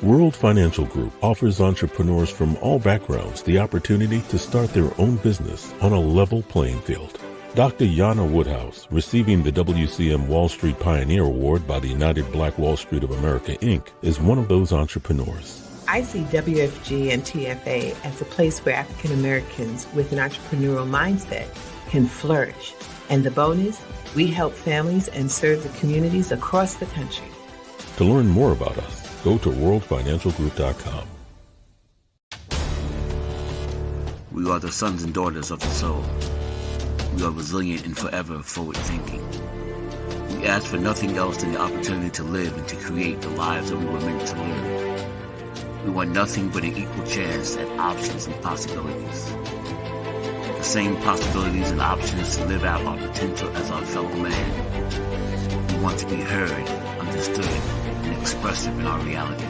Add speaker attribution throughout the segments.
Speaker 1: World Financial Group offers entrepreneurs from all backgrounds the opportunity to start their own business on a level playing field. Dr. Jana Woodhouse, receiving the WCM Wall Street Pioneer Award by the United Black Wall Street of America, Inc., is one of those entrepreneurs.
Speaker 2: I see WFG and TFA as a place where African Americans with an entrepreneurial mindset can flourish. And the bonus, we help families and serve the communities across the country.
Speaker 1: To learn more about us, go to worldfinancialgroup.com.
Speaker 3: We are the sons and daughters of the soul. We are resilient and forever forward-thinking. We ask for nothing else than the opportunity to live and to create the lives that we were meant to live. We want nothing but an equal chance at options and possibilities. The same possibilities and options to live out our potential as our fellow man. We want to be heard, understood, and expressive in our reality.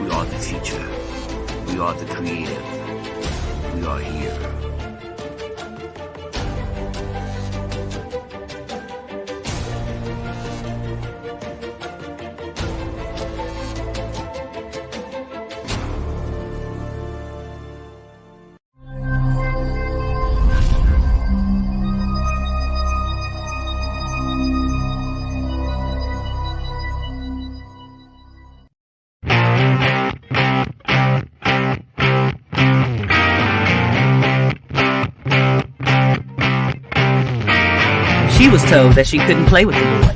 Speaker 3: We are the future. We are the creative. We are here.
Speaker 4: She was told that she couldn't play with the boys.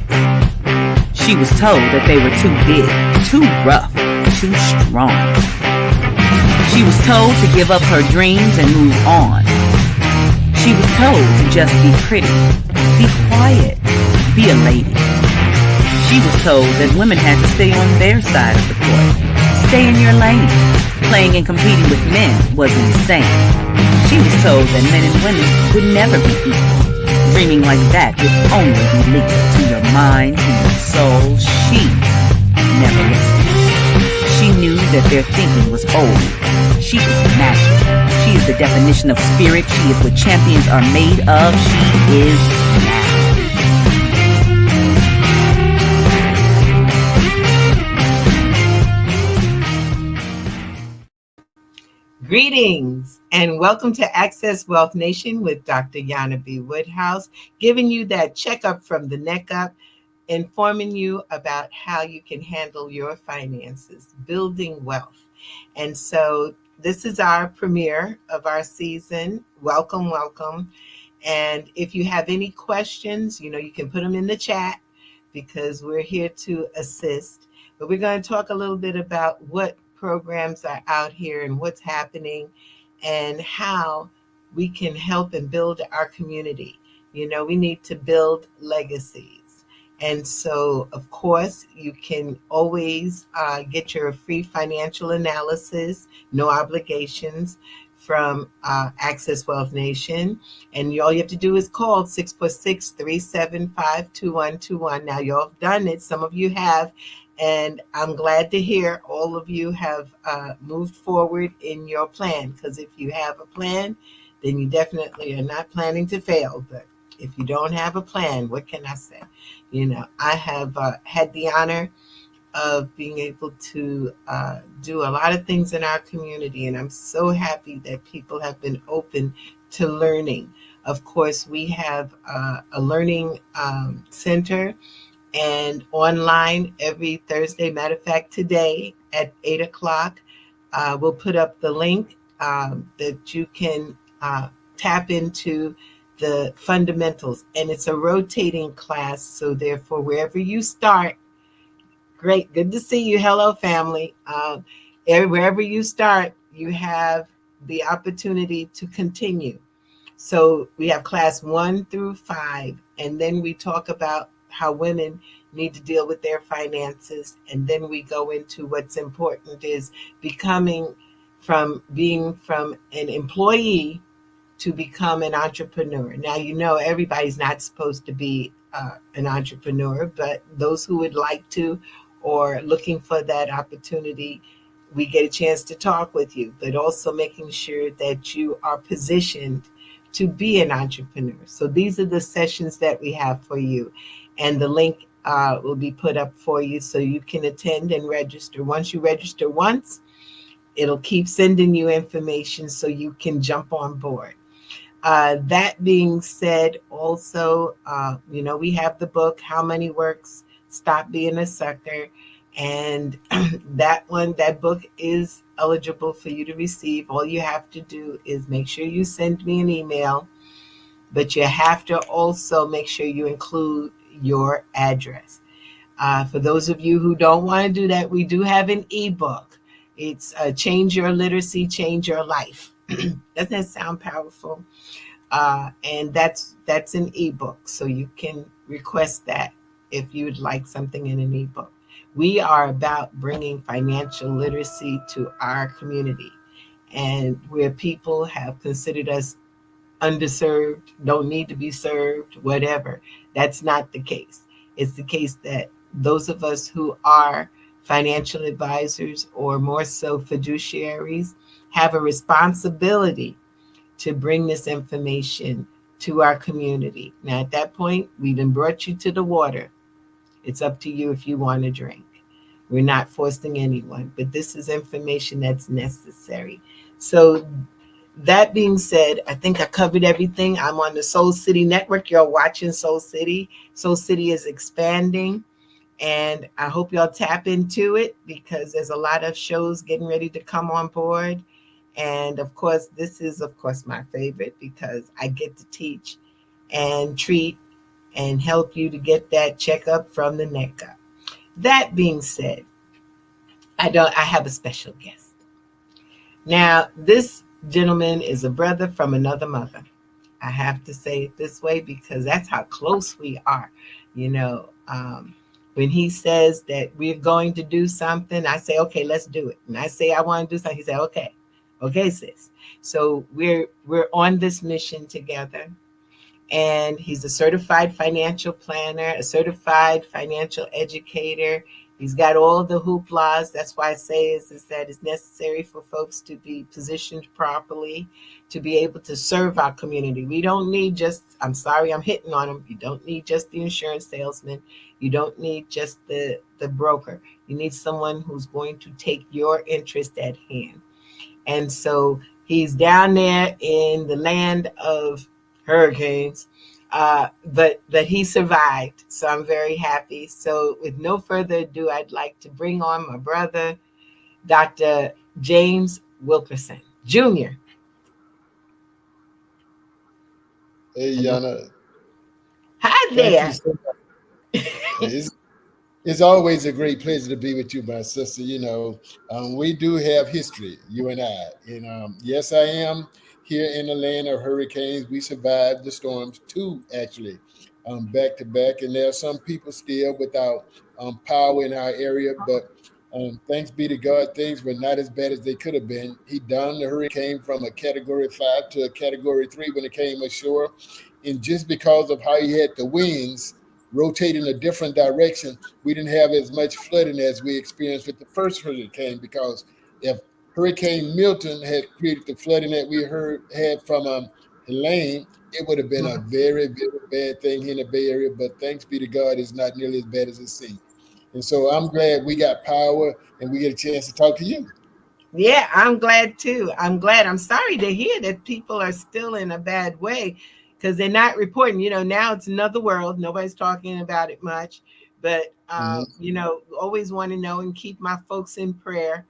Speaker 4: She was told that they were too big, too rough, too strong. She was told to give up her dreams and move on. She was told to just be pretty, be quiet, be a lady. She was told that women had to stay on their side of the court, stay in your lane. Playing and competing with men was insane. She was told that men and women would never be equal. Dreaming like that would only be legal to your mind, to your soul. She never listened. She knew that their thinking was old. She was magic. She is the definition of spirit. She is what champions are made of. She is now.
Speaker 2: Greetings and welcome to Access Wealth Nation with Dr. Jana B. Woodhouse, giving you that checkup from the neck up, informing you about how you can handle your finances, building wealth. And so this is our premiere of our season. Welcome, welcome. And if you have any questions, you can put them in the chat because we're here to assist. But we're going to talk a little bit about what programs are out here and what's happening and how we can help and build our community. We need to build legacies. And so, of course, you can always get your free financial analysis, no obligations, from Access Wealth Nation. And all you have to do is call 646-375-2121. Now, y'all have done it. Some of you have. And I'm glad to hear all of you have moved forward in your plan, because if you have a plan, then you definitely are not planning to fail. But if you don't have a plan, what can I say? I have had the honor of being able to do a lot of things in our community, and I'm so happy that people have been open to learning. Of course, we have a learning center and online every Thursday. Matter of fact, today at 8 o'clock, we'll put up the link that you can tap into the fundamentals. And it's a rotating class. So therefore, wherever you start, great, good to see you. Hello, family. Wherever you start, you have the opportunity to continue. So we have class 1 through 5, and then we talk about how women need to deal with their finances. And then we go into what's important is being from an employee to become an entrepreneur. Now, everybody's not supposed to be an entrepreneur, but those who would like to or looking for that opportunity, we get a chance to talk with you, but also making sure that you are positioned to be an entrepreneur. So these are the sessions that we have for you. And the link will be put up for you so you can attend and register. Once you register once, it'll keep sending you information so you can jump on board. That being said, also, we have the book, How Money Works, Stop Being a Sucker. And that book is eligible for you to receive. All you have to do is make sure you send me an email, but you have to also make sure you include your address. For those of you who don't want to do that, we do have an ebook. It's Change Your Literacy, Change Your Life. Doesn't that sound powerful? And that's an ebook, so you can request that if you would like something in an ebook. We are about bringing financial literacy to our community, and where people have considered us underserved, don't need to be served, whatever. That's not the case. It's the case that those of us who are financial advisors, or more so fiduciaries, have a responsibility to bring this information to our community. Now, at that point, we've then brought you to the water. It's up to you if you want to drink. We're not forcing anyone, but this is information that's necessary. So, that being said, I think I covered everything. I'm on the Soul City Network. You're watching Soul City. Soul City is expanding, and I hope y'all tap into it because there's a lot of shows getting ready to come on board. And of course, this is, of course, my favorite because I get to teach and treat and help you to get that checkup from the neck up. That being said, I have a special guest. Now, this gentleman is a brother from another mother. I have to say it this way because that's how close we are. You know, when he says that we're going to do something, I say, okay, let's do it. And I say, I want to do something. He said, okay. Okay, sis. So we're on this mission together. And he's a certified financial planner, a certified financial educator. He's got all the hooplas. That's why I say is that it's necessary for folks to be positioned properly, to be able to serve our community. We don't need just, I'm sorry, I'm hitting on him. You don't need just the insurance salesman. You don't need just the broker. You need someone who's going to take your interest at hand. And so he's down there in the land of hurricanes, but he survived. So I'm very happy. So with no further ado, I'd like to bring on my brother, Dr. James Wilkerson, Jr.
Speaker 5: Hey, Jana.
Speaker 2: Hi
Speaker 5: Thank you
Speaker 2: there.
Speaker 5: so much. It's always a great pleasure to be with you, my sister. We do have history, you and I. And yes, I am here in the land of hurricanes. We survived the storms, two actually, back to back. And there are some people still without power in our area. But thanks be to God, things were not as bad as they could have been. He done the hurricane from a category 5 to a category 3 when it came ashore. And just because of how he had the winds rotate in a different direction, we didn't have as much flooding as we experienced with the first hurricane. Because if Hurricane Milton had created the flooding that we had from Helene, it would have been a very, very bad thing here in the Bay Area. But thanks be to God, it's not nearly as bad as it seems. And so I'm glad we got power and we get a chance to talk to you.
Speaker 2: Yeah, I'm glad too. I'm glad. I'm sorry to hear that people are still in a bad way because they're not reporting. Now it's another world. Nobody's talking about it much. But,
Speaker 5: Mhm.
Speaker 2: always want to know and keep my folks in prayer,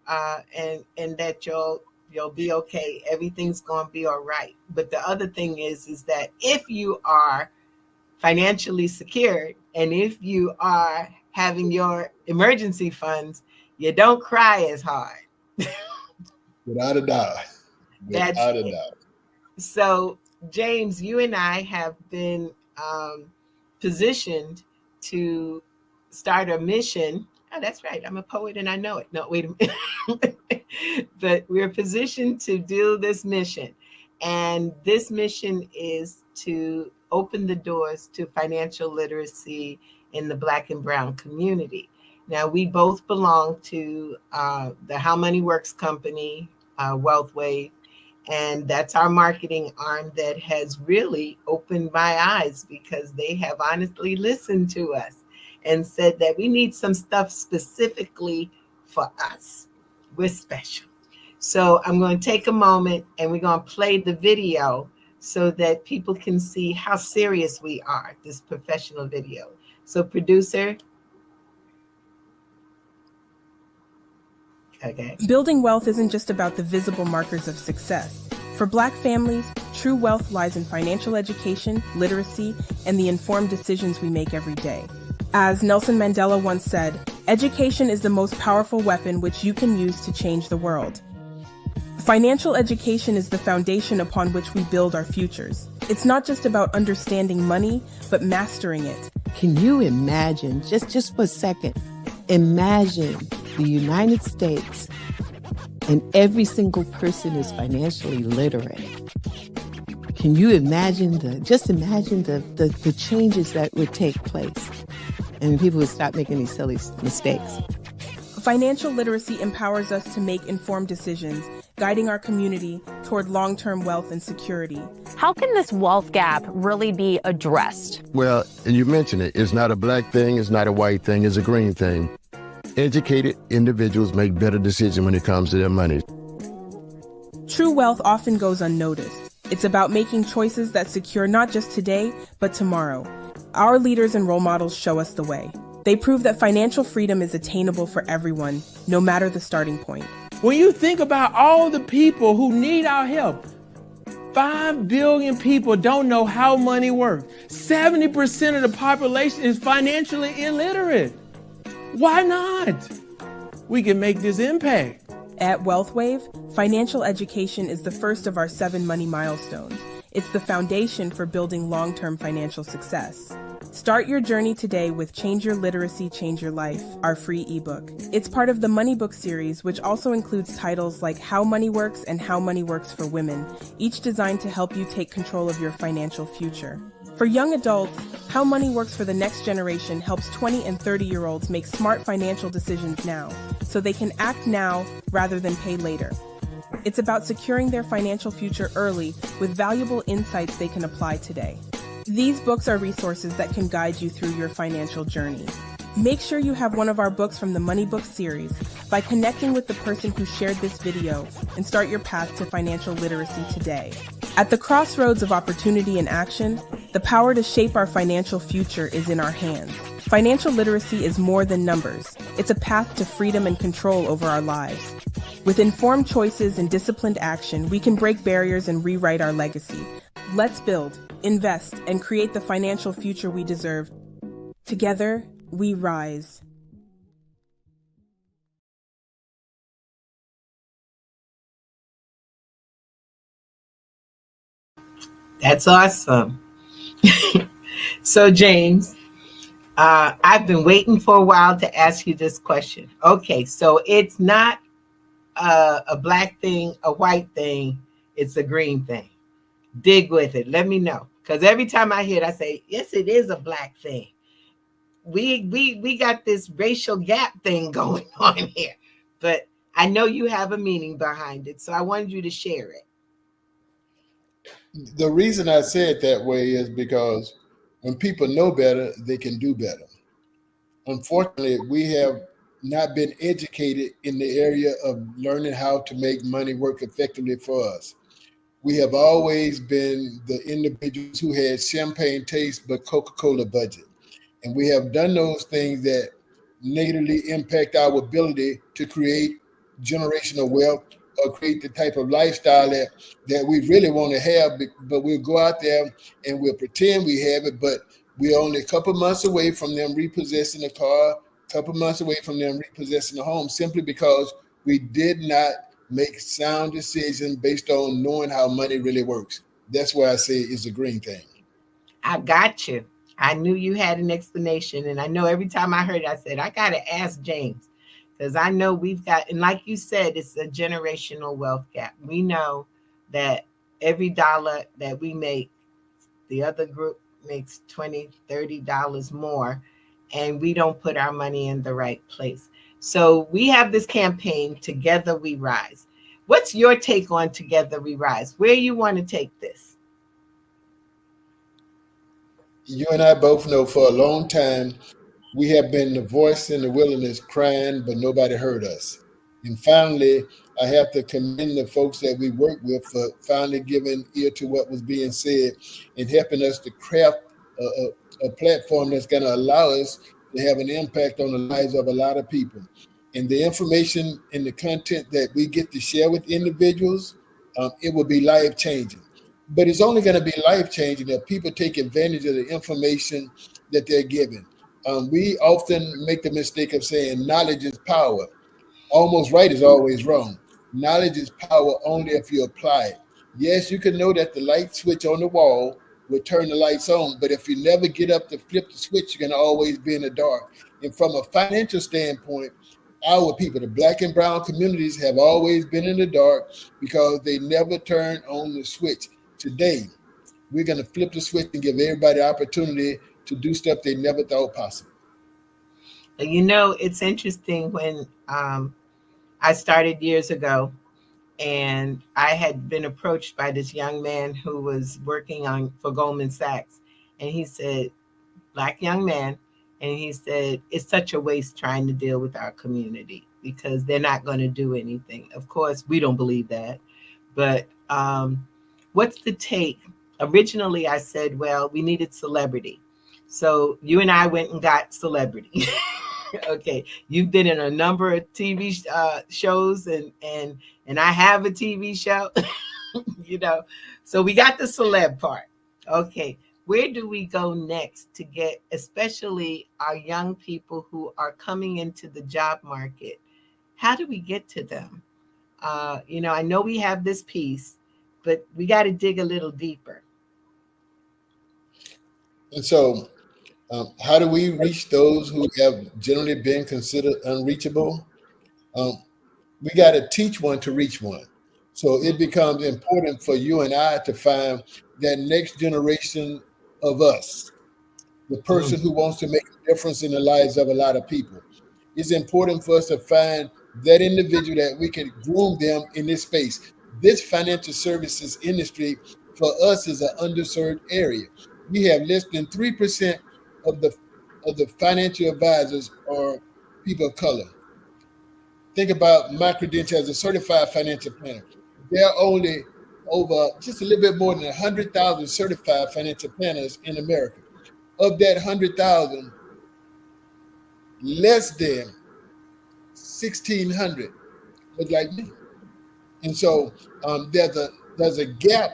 Speaker 2: and that you'll be okay. Everything's going to be all right. But the other thing is that if you are financially secured and if you are having your emergency funds, you don't cry as hard.
Speaker 5: Without a doubt.
Speaker 2: That's
Speaker 5: Without a
Speaker 2: it.
Speaker 5: doubt.
Speaker 2: So, James, you and I have been positioned to start a mission. Oh, that's right. I'm a poet and I know it. No, wait a minute. But we're positioned to do this mission. And this mission is to open the doors to financial literacy in the Black and Brown community. Now, we both belong to the How Money Works company, Wealthway, and that's our marketing arm that has really opened my eyes because they have honestly listened to us. and said that we need some stuff specifically for us. We're special. So I'm going to take a moment and we're going to play the video so that people can see how serious we are, this professional video. So producer. Okay.
Speaker 6: Building wealth isn't just about the visible markers of success. For Black families, true wealth lies in financial education, literacy, and the informed decisions we make every day. As Nelson Mandela once said, education is the most powerful weapon which you can use to change the world. Financial education is the foundation upon which we build our futures. It's not just about understanding money, but mastering it.
Speaker 7: Can you imagine, just for a second, imagine the United States and every single person is financially literate? Can you imagine the changes that would take place? And people would stop making these silly mistakes.
Speaker 6: Financial literacy empowers us to make informed decisions, guiding our community toward long-term wealth and security.
Speaker 8: How can this wealth gap really be addressed?
Speaker 9: Well, and you mentioned it, it's not a Black thing, it's not a white thing, it's a green thing. Educated individuals make better decisions when it comes to their money.
Speaker 6: True wealth often goes unnoticed. It's about making choices that secure not just today, but tomorrow. Our leaders and role models show us the way. They prove that financial freedom is attainable for everyone, no matter the starting point.
Speaker 10: When you think about all the people who need our help, 5 billion people don't know how money works. 70% of the population is financially illiterate. Why not? We can make this impact.
Speaker 6: At WealthWave, financial education is the first of our 7 money milestones. It's the foundation for building long-term financial success. Start your journey today with Change Your Literacy, Change Your Life, our free ebook. It's part of the Money Book series, which also includes titles like How Money Works and How Money Works for Women, each designed to help you take control of your financial future. For young adults, How Money Works for the Next Generation helps 20 and 30-year-olds make smart financial decisions now, so they can act now rather than pay later. It's about securing their financial future early with valuable insights they can apply today. These books are resources that can guide you through your financial journey. Make sure you have one of our books from the Money Book series by connecting with the person who shared this video and start your path to financial literacy today. At the crossroads of opportunity and action, the power to shape our financial future is in our hands. Financial literacy is more than numbers. It's a path to freedom and control over our lives. With informed choices and disciplined action, we can break barriers and rewrite our legacy. Let's build, invest, and create the financial future we deserve. Together, we rise.
Speaker 2: That's awesome. So, James, I've been waiting for a while to ask you this question. Okay, so it's not a Black thing, a white thing, it's a green thing. Dig with it. Let me know. Because every time I hear it, I say, yes, it is a Black thing. We got this racial gap thing going on here. But I know you have a meaning behind it. So I wanted you to share it.
Speaker 5: The reason I say it that way is because when people know better, they can do better. Unfortunately, we have not been educated in the area of learning how to make money work effectively for us. We have always been the individuals who had champagne taste but Coca-Cola budget. And we have done those things that negatively impact our ability to create generational wealth or create the type of lifestyle that we really want to have, but we'll go out there and we'll pretend we have it, but we're only a couple months away from them repossessing a car, a couple months away from them repossessing a home, simply because we did not make sound decisions based on knowing how money really works. That's why I say it's a green thing.
Speaker 2: I got you. I knew you had an explanation. And I know every time I heard it, I said, I got to ask James. Because I know we've got, and like you said, it's a generational wealth gap. We know that every dollar that we make, the other group makes $20, $30 more, and we don't put our money in the right place. So we have this campaign, Together We Rise. What's your take on Together We Rise? Where you want to take this?
Speaker 5: You and I both know for a long time, We have been the voice in the wilderness crying, but nobody heard us. And finally, I have to commend the folks that we work with for finally giving ear to what was being said and helping us to craft a platform that's going to allow us to have an impact on the lives of a lot of people. And the information and the content that we get to share with individuals, it will be life changing. But it's only going to be life changing if people take advantage of the information that they're given. We often make the mistake of saying knowledge is power. Almost right is always wrong. Knowledge is power only if you apply it. Yes, you can know that the light switch on the wall will turn the lights on, but if you never get up to flip the switch, you're going to always be in the dark. And from a financial standpoint, our people, the black and brown communities, have always been in the dark because they never turn on the switch. Today, we're going to flip the switch and give everybody the opportunity to do stuff they never thought possible.
Speaker 2: You know, it's interesting when I started years ago, and I had been approached by this young man who was working on for Goldman Sachs, and he said, black young man, and he said, it's such a waste trying to deal with our community because they're not going to do anything. Of course, we don't believe that, but what's the take? Originally, I said, well, we needed celebrity. So you and I went and got celebrity. Okay, you've been in a number of TV shows, and I have a TV show, you know. So we got the celeb part. Okay, where do we go next to get, especially our young people who are coming into the job market? How do we get to them? You know, I know we have this piece, but we got to dig a little deeper.
Speaker 5: And so, how do we reach those who have generally been considered unreachable? We got to teach one to reach one. So it becomes important for you and I to find that next generation of us, the person who wants to make a difference in the lives of a lot of people. It's important for us to find that individual that we can groom them in this space. This financial services industry for us is an underserved area. We have less than 3% of the financial advisors are people of color. Think about my credential as a certified financial planner. There are only over just a little bit more than 100,000 certified financial planners in America. Of that 100,000, less than 1,600 look like me. And so there's a gap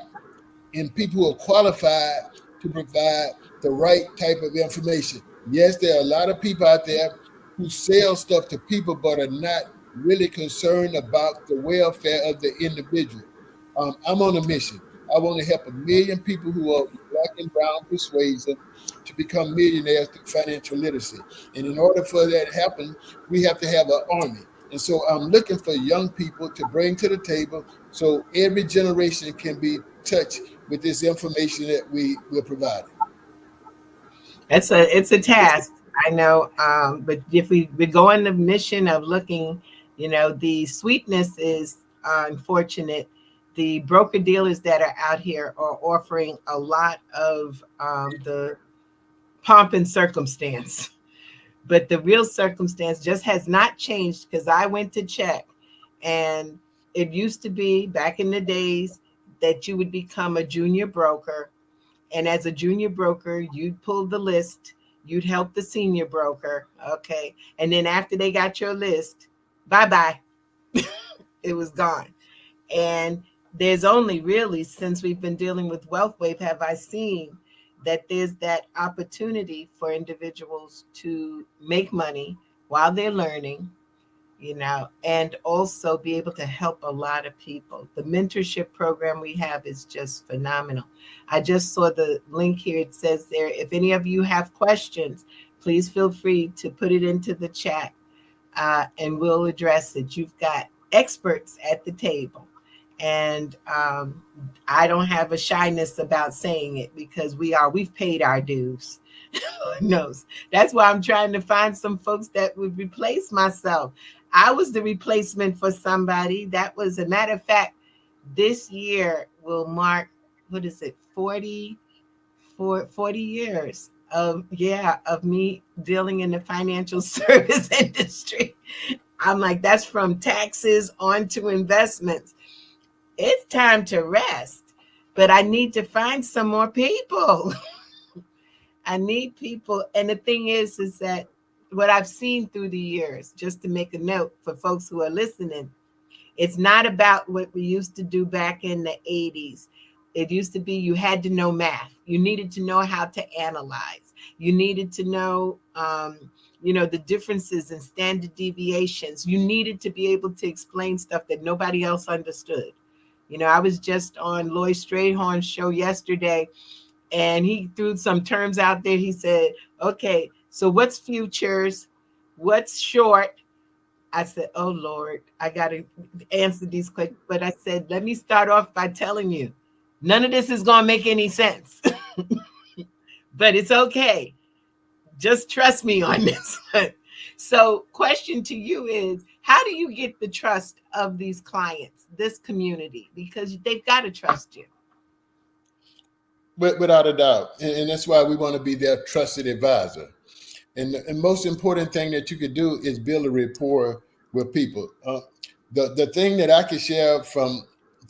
Speaker 5: in people who are qualified to provide the right type of information. Yes, there are a lot of people out there who sell stuff to people but are not really concerned about the welfare of the individual. I'm on a mission. I want to help 1 million people who are black and brown persuasion to become millionaires through financial literacy. And in order for that to happen, we have to have an army. And so I'm looking for young people to bring to the table so every generation can be touched with this information that we're providing.
Speaker 2: It's a task, I know, but if we go on the mission of looking, you know, the sweetness is unfortunate. The broker dealers that are out here are offering a lot of the pomp and circumstance, but the real circumstance just has not changed because I went to check, and it used to be back in the days that you would become a junior broker. And as a junior broker, you'd pull the list, you'd help the senior broker. Okay. And then after they got your list, bye-bye. It was gone. And there's only really, since we've been dealing with Wealth Wave, have I seen that there's that opportunity for individuals to make money while they're learning, you know, and also be able to help a lot of people. The mentorship program we have is just phenomenal. I just saw the link here. It says there, if any of you have questions, please feel free to put it into the chat and we'll address it. You've got experts at the table. And I don't have a shyness about saying it because we've paid our dues. Who knows? That's why I'm trying to find some folks that would replace myself. I was the replacement for somebody. That was a matter of fact, this year will mark, what is it, 40 years of me dealing in the financial service industry. I'm like, that's from taxes on to investments. It's time to rest, but I need to find some more people. I need people. And the thing is that what I've seen through the years, just to make a note for folks who are listening, it's not about what we used to do back in the 80s. It used to be you had to know math. You needed to know how to analyze. You needed to know, the differences and standard deviations. You needed to be able to explain stuff that nobody else understood. I was just on Lloyd Strayhorn's show yesterday, and he threw some terms out there. He said, okay, so what's futures? What's short? I said, oh, Lord, I got to answer these questions. But I said, let me start off by telling you, none of this is going to make any sense. But it's okay. Just trust me on this. So question to you is, how do you get the trust of these clients, this community? Because they've got to trust you.
Speaker 5: Without a doubt. And that's why we want to be their trusted advisor. And the most important thing that you could do is build a rapport with people. The thing that I can share from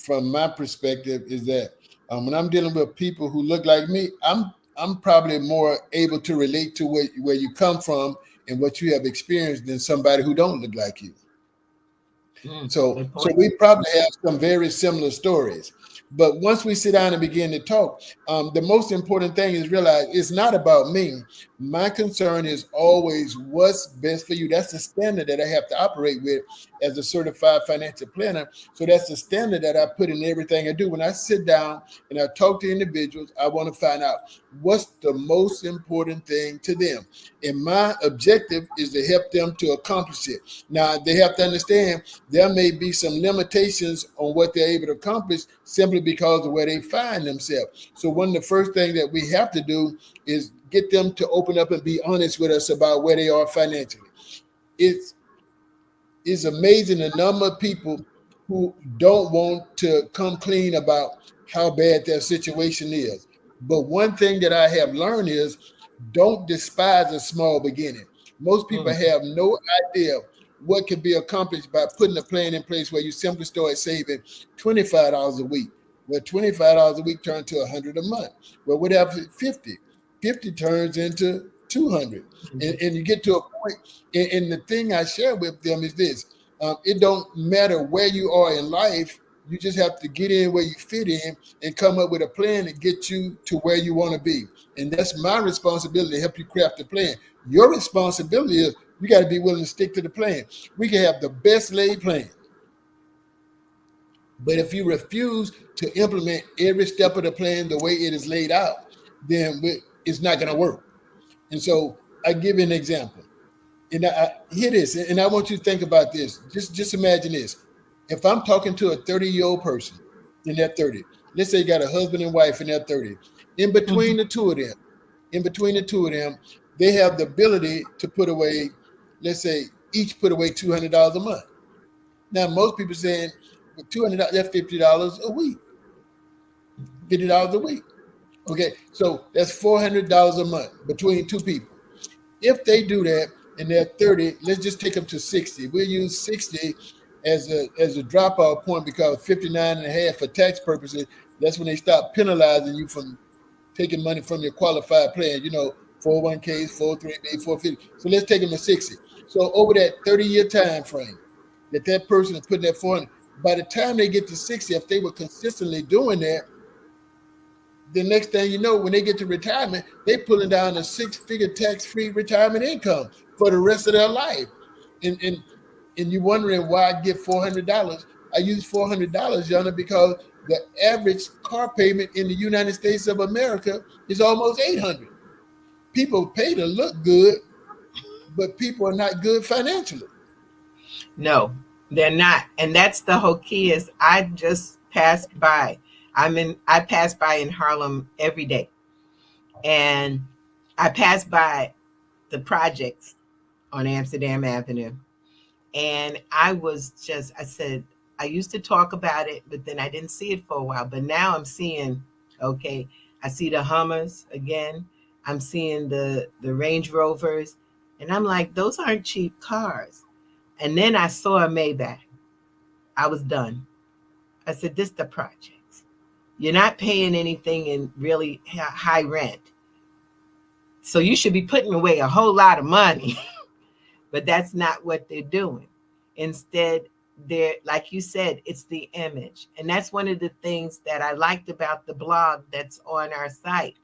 Speaker 5: my perspective is that when I'm dealing with people who look like me, I'm probably more able to relate to where you come from and what you have experienced than somebody who don't look like you. So we probably have some very similar stories. But once we sit down and begin to talk, the most important thing is realize it's not about me. My concern is always what's best for you. That's the standard that I have to operate with as a certified financial planner. So that's the standard that I put in everything I do. When I sit down and I talk to individuals, I want to find out what's the most important thing to them. And my objective is to help them to accomplish it. Now, they have to understand there may be some limitations on what they're able to accomplish simply because of where they find themselves. So one of the first things that we have to do is get them to open up and be honest with us about where they are financially. It's amazing the number of people who don't want to come clean about how bad their situation is. But one thing that I have learned is don't despise a small beginning. Most people have no idea what can be accomplished by putting a plan in place where you simply start saving $25 a week. Well, $25 a week turns to $100 a month. Well, what happens at 50? 50 turns into 200. And you get to a point, and the thing I share with them is this. It don't matter where you are in life. You just have to get in where you fit in and come up with a plan to get you to where you want to be. And that's my responsibility to help you craft the plan. Your responsibility is you got to be willing to stick to the plan. We can have the best laid plan, but if you refuse to implement every step of the plan the way it is laid out, then it's not going to work. And so I give you an example. And I hear this, and I want you to think about this. Just imagine this. If I'm talking to a 30-year-old person in their 30s, let's say you got a husband and wife in their 30s, in between the two of them, they have the ability to put away, let's say, each put away $200 a month. Now, most people saying, with $200, that's $50 a week. $50 a week. Okay, so that's $400 a month between two people. If they do that and they're 30, let's just take them to 60. We'll use 60 as a dropout point because 59 and a half for tax purposes, that's when they start penalizing you from taking money from your qualified plan, 401ks, 403b, 450. So let's take them to 60. So over that 30-year time frame that person is putting that 400, by the time they get to 60, if they were consistently doing that, the next thing you know, when they get to retirement, they're pulling down a 6-figure tax-free retirement income for the rest of their life. And you're wondering why I get $400. I use $400, Jana, because the average car payment in the United States of America is almost $800. People pay to look good, but people are not good financially.
Speaker 2: No, they're not. And that's the whole key is I just passed by. I pass by in Harlem every day. And I pass by the projects on Amsterdam Avenue. And I said, I used to talk about it, but then I didn't see it for a while. But now I'm seeing, okay, I see the Hummers again. I'm seeing the Range Rovers, and I'm like, those aren't cheap cars. And then I saw a Maybach. I was done. I said, this the projects. You're not paying anything in really high rent. So you should be putting away a whole lot of money. But that's not what they're doing. Instead, they're, like you said, it's the image. And that's one of the things that I liked about the blog that's on our site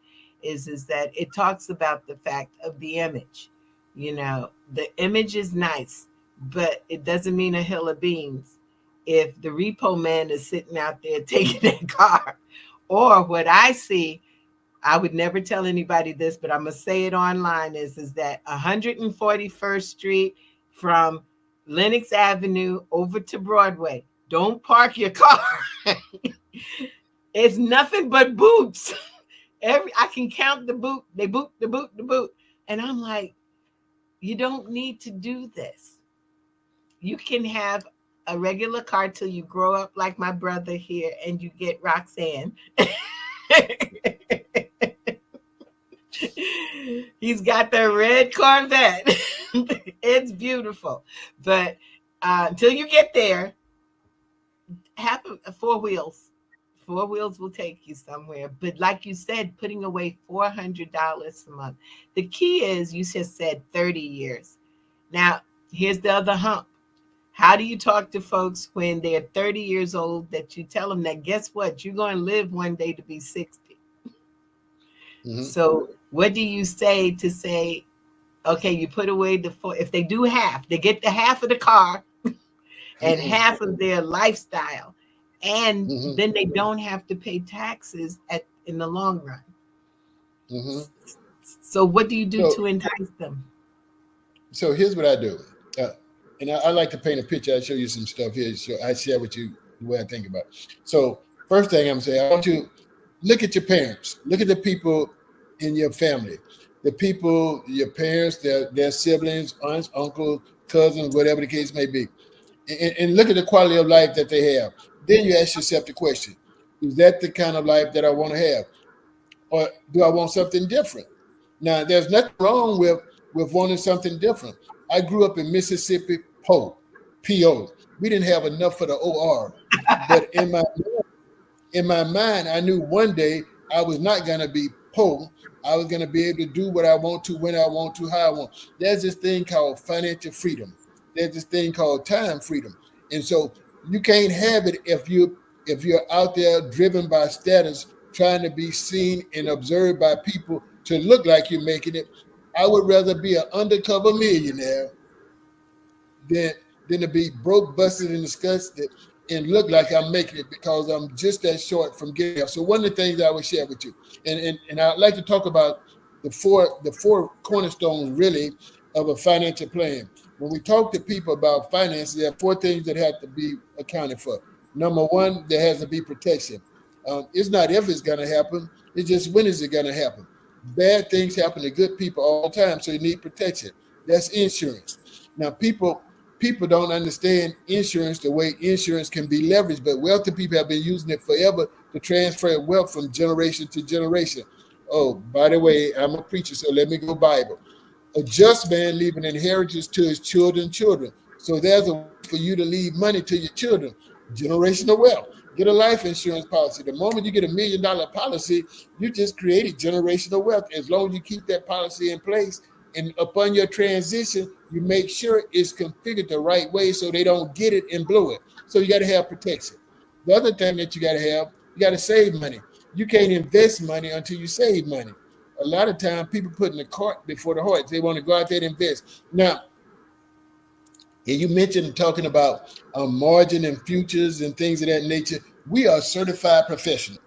Speaker 2: is that it talks about the fact of the image. You know, the image is nice, but it doesn't mean a hill of beans if the repo man is sitting out there taking that car. Or what I see, I would never tell anybody this, but I'm going to say it online, is that 141st Street from Lenox Avenue over to Broadway. Don't park your car. It's nothing but boots. I can count the boot. They boot, the boot, the boot. And I'm like, you don't need to do this. You can have a regular car till you grow up like my brother here and you get Roxanne. He's got the red Corvette. It's beautiful. But until you get there, have four wheels. Four wheels will take you somewhere. But like you said, putting away $400 a month. The key is, you just said 30 years. Now, here's the other hump. How do you talk to folks when they're 30 years old that you tell them that, guess what? You're going to live one day to be 60. Mm-hmm. So what do you say to say, okay, you put away if they do half, they get the half of the car and half of their lifestyle. And then they don't have to pay taxes in the long run. Mm-hmm. So what do you do to entice them?
Speaker 5: So here's what I do. And I like to paint a picture. I'll show you some stuff here. So I share with you the way I think about it. So first thing I'm saying, I want you to look at your parents. Look at the people in your family. The people, your parents, their siblings, aunts, uncles, cousins, whatever the case may be. And look at the quality of life that they have. Then you ask yourself the question, is that the kind of life that I want to have? Or do I want something different? Now, there's nothing wrong with wanting something different. I grew up in Mississippi, P.O. We didn't have enough for the O.R. But in my mind, I knew one day I was not going to be poor. I was going to be able to do what I want to, when I want to, how I want. There's this thing called financial freedom. There's this thing called time freedom. And so you can't have it if you're out there driven by status, trying to be seen and observed by people to look like you're making it. I would rather be an undercover millionaire than to be broke, busted, and disgusted and look like I'm making it, because I'm just that short from getting there. So one of the things I would share with you, and I'd like to talk about the four cornerstones really of a financial plan. When we talk to people about finances, there are four things that have to be accounted for. Number one, there has to be protection. It's not if it's going to happen, it's just when is it going to happen. Bad things happen to good people all the time, so you need protection. That's insurance. Now, people don't understand insurance the way insurance can be leveraged, but wealthy people have been using it forever to transfer wealth from generation to generation. Oh, by the way, I'm a preacher, so let me go Bible. A just man leave an inheritance to his children's children. So there's a way for you to leave money to your children. Generational wealth. Get a life insurance policy. The moment you get $1 million policy, you just created generational wealth. As long as you keep that policy in place, and upon your transition, you make sure it's configured the right way so they don't get it and blow it. So you got to have protection. The other thing that you got to have, you got to save money. You can't invest money until you save money. A lot of times people putting the cart before the horse. They want to go out there and invest. Now, you mentioned talking about margin and futures and things of that nature. We are certified professionals.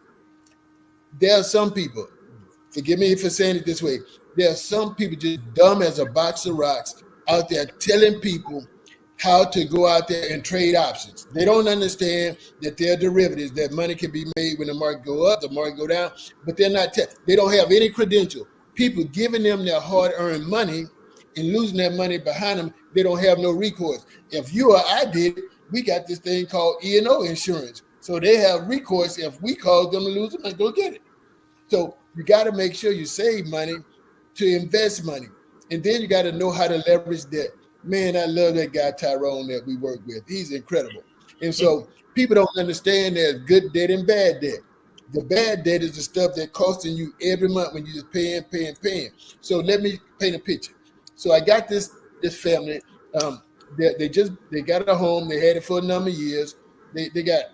Speaker 5: There are some people, forgive me for saying it this way, there are some people just dumb as a box of rocks out there telling people how to go out there and trade options. They don't understand that they're derivatives, that money can be made when the market go up, the market go down, but they're not, they don't have any credential. People giving them their hard-earned money and losing their money behind them, they don't have no recourse. If you or I did, we got this thing called E&O insurance. So they have recourse if we cause them to lose them and go get it. So you got to make sure you save money to invest money. And then you got to know how to leverage debt. Man, I love that guy Tyrone that we work with. He's incredible. And so people don't understand there's good debt and bad debt. The bad debt is the stuff that costing you every month when you just paying. So let me paint a picture. So I got this family. They got a home. They had it for a number of years. They got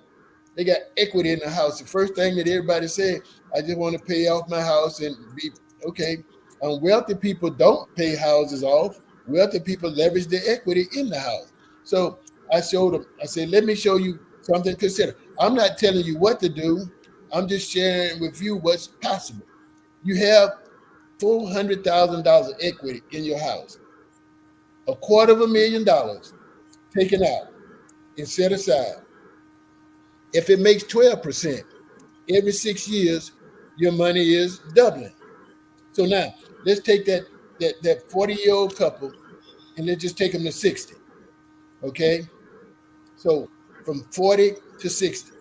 Speaker 5: equity in the house. The first thing that everybody said, I just want to pay off my house and be okay. Wealthy people don't pay houses off. Wealthy people leverage their equity in the house. So I showed them, I said, let me show you something to consider. I'm not telling you what to do. I'm just sharing with you what's possible. You have $400,000 equity in your house, $250,000 taken out and set aside. If it makes 12%, every 6 years, your money is doubling. So now let's take that 40-year-old couple and let's just take them to 60. Okay. So from 40 to 60.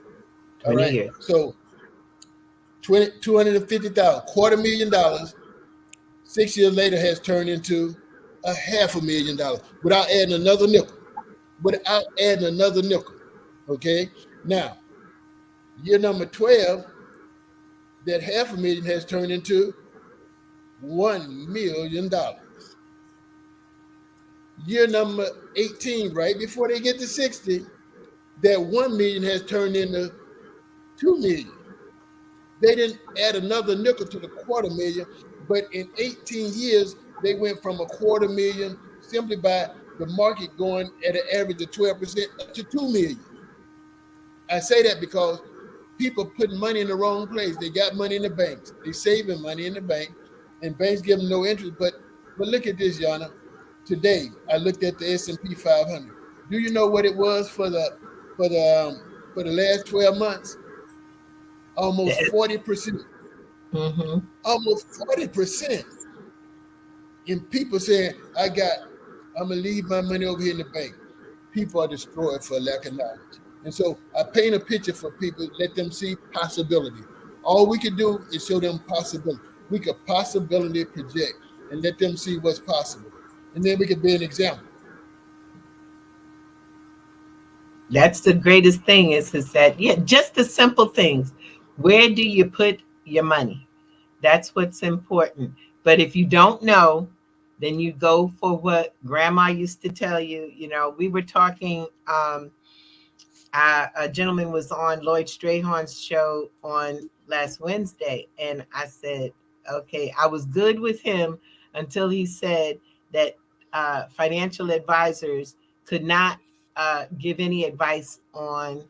Speaker 5: All
Speaker 2: 20
Speaker 5: right.
Speaker 2: years.
Speaker 5: So $250,000, $250,000, 6 years later has turned into $500,000 without adding another nickel. Okay. Now, year number 12, that $500,000 has turned into $1 million. Year number 18, right before they get to 60, that 1 million has turned into 2 million. They didn't add another nickel to the $250,000, but in 18 years, they went from $250,000 simply by the market going at an average of 12% up to 2 million. I say that because people putting money in the wrong place. They got money in the banks. They saving money in the bank, and banks give them no interest. But look at this, Jana. Today, I looked at the S&P 500. Do you know what it was for the last 12 months? Almost 40%.
Speaker 2: Mm-hmm.
Speaker 5: Almost 40%. And people saying, I'm gonna leave my money over here in the bank. People are destroyed for lack of knowledge. And so I paint a picture for people, let them see possibility. All we can do is show them possibility. We could possibility project and let them see what's possible. And then we could be an example.
Speaker 2: That's the greatest thing is that, just the simple things. Where do you put your money? That's what's important. But if you don't know, then you go for what grandma used to tell you. We were talking, a gentleman was on Lloyd Strayhorn's show on last Wednesday, and I said, okay, I was good with him until he said that financial advisors could not give any advice on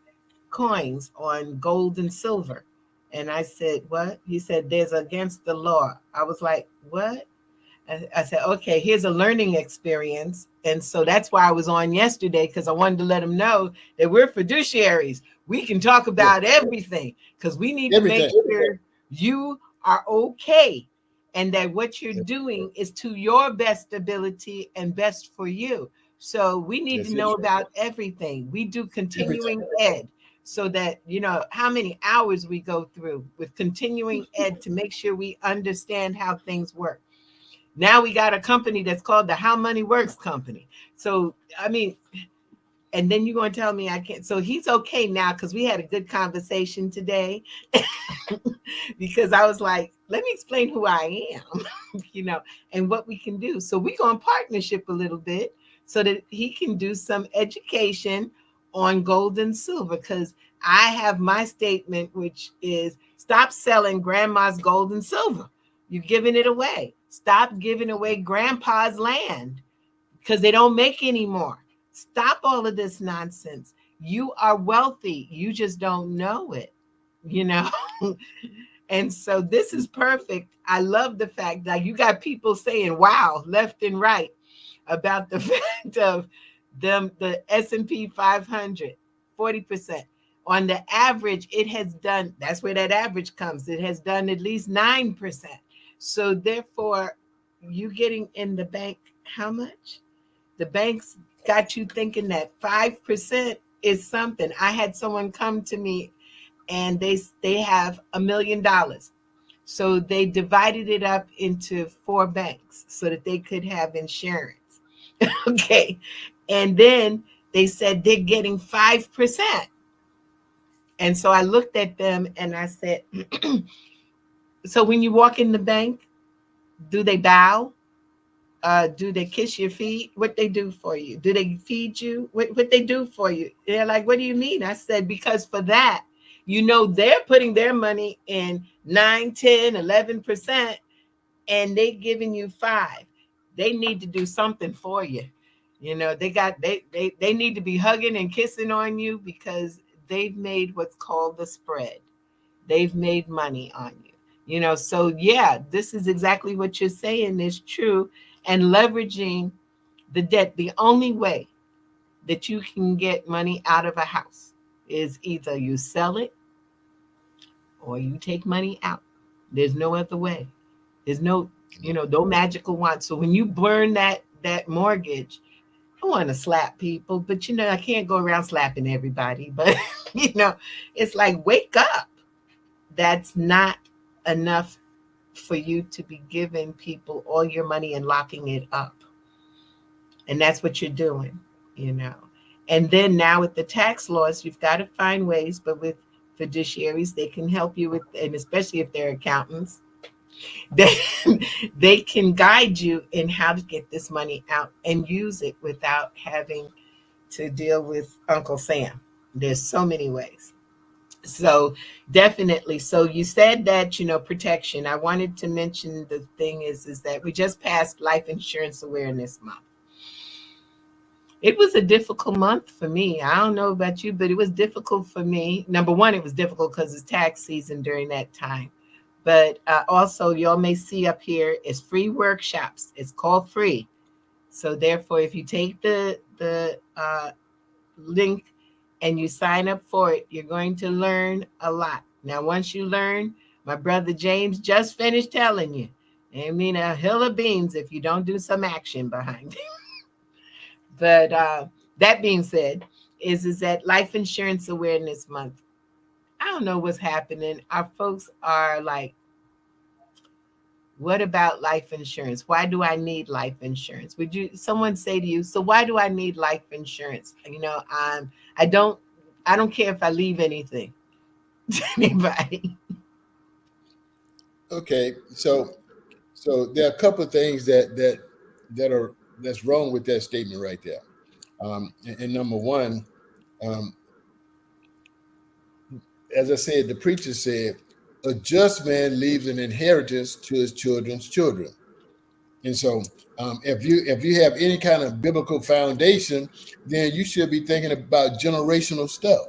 Speaker 2: coins, on gold and silver. And I said, what? He said, there's against the law. I was like, what? I said, okay, here's a learning experience. And so that's why I was on yesterday, because I wanted to let them know that we're fiduciaries. We can talk about everything because we need to make sure you are okay and that what you're doing is to your best ability and best for you. So we need to know about everything. We do continuing ed so that, how many hours we go through with continuing ed to make sure we understand how things work. Now we got a company that's called the How Money Works Company. So, and then you're going to tell me I can't. So he's okay now because we had a good conversation today. Because I was like, let me explain who I am, and what we can do. So we go in partnership a little bit so that he can do some education on gold and silver, because I have my statement, which is stop selling grandma's gold and silver. You're giving it away. Stop giving away grandpa's land because they don't make any more. Stop all of this nonsense. You are wealthy. You just don't know it, And so this is perfect. I love the fact that you got people saying, wow, left and right about the fact of the S&P 500, 40%. On the average, it has done, that's where that average comes. It has done at least 9%. So therefore, you getting in the bank, how much? The banks got you thinking that 5% is something. I had someone come to me and they have $1 million. So they divided it up into 4 banks so that they could have insurance. Okay. And then they said they're getting 5%. And so I looked at them and I said, so when you walk in the bank, do they bow? Do they kiss your feet? What they do for you? Do they feed you? What they do for you? They're like, what do you mean? I said, because for that, they're putting their money in 9, 10, 11%, and they giving you 5. They need to do something for you. They need to be hugging and kissing on you because they've made what's called the spread. They've made money on you. So yeah, this is exactly what you're saying is true. And leveraging the debt, the only way that you can get money out of a house is either you sell it or you take money out. There's no other way. There's no magical wand. So when you burn that mortgage, I want to slap people, but I can't go around slapping everybody. But it's like, wake up. That's not enough for you to be giving people all your money and locking it up. And that's what you're doing. And then now with the tax laws, you've got to find ways, but with fiduciaries, they can help you with, and especially if they're accountants, they can guide you in how to get this money out and use it without having to deal with Uncle Sam. There's so many ways. So definitely. So you said that, protection. I wanted to mention the thing is that we just passed Life Insurance Awareness Month. It was a difficult month for me. I don't know about you, but it was difficult for me. Number one, it was difficult because it's tax season during that time. But also, y'all may see up here, it's free workshops. It's called free. So therefore, if you take the link and you sign up for it, you're going to learn a lot. Now, once you learn, my brother James just finished telling you, I mean, a hill of beans if you don't do some action behind it. But that being said, is that Life Insurance Awareness Month. I don't know what's happening. Our folks are like, what about life insurance? Why do I need life insurance? Would someone say to you, so why do I need life insurance? I don't care if I leave anything to anybody.
Speaker 5: Okay, so there are a couple of things that's wrong with that statement right there. And number one, as I said, the preacher said, a just man leaves an inheritance to his children's children. And so if you have any kind of biblical foundation, then you should be thinking about generational stuff.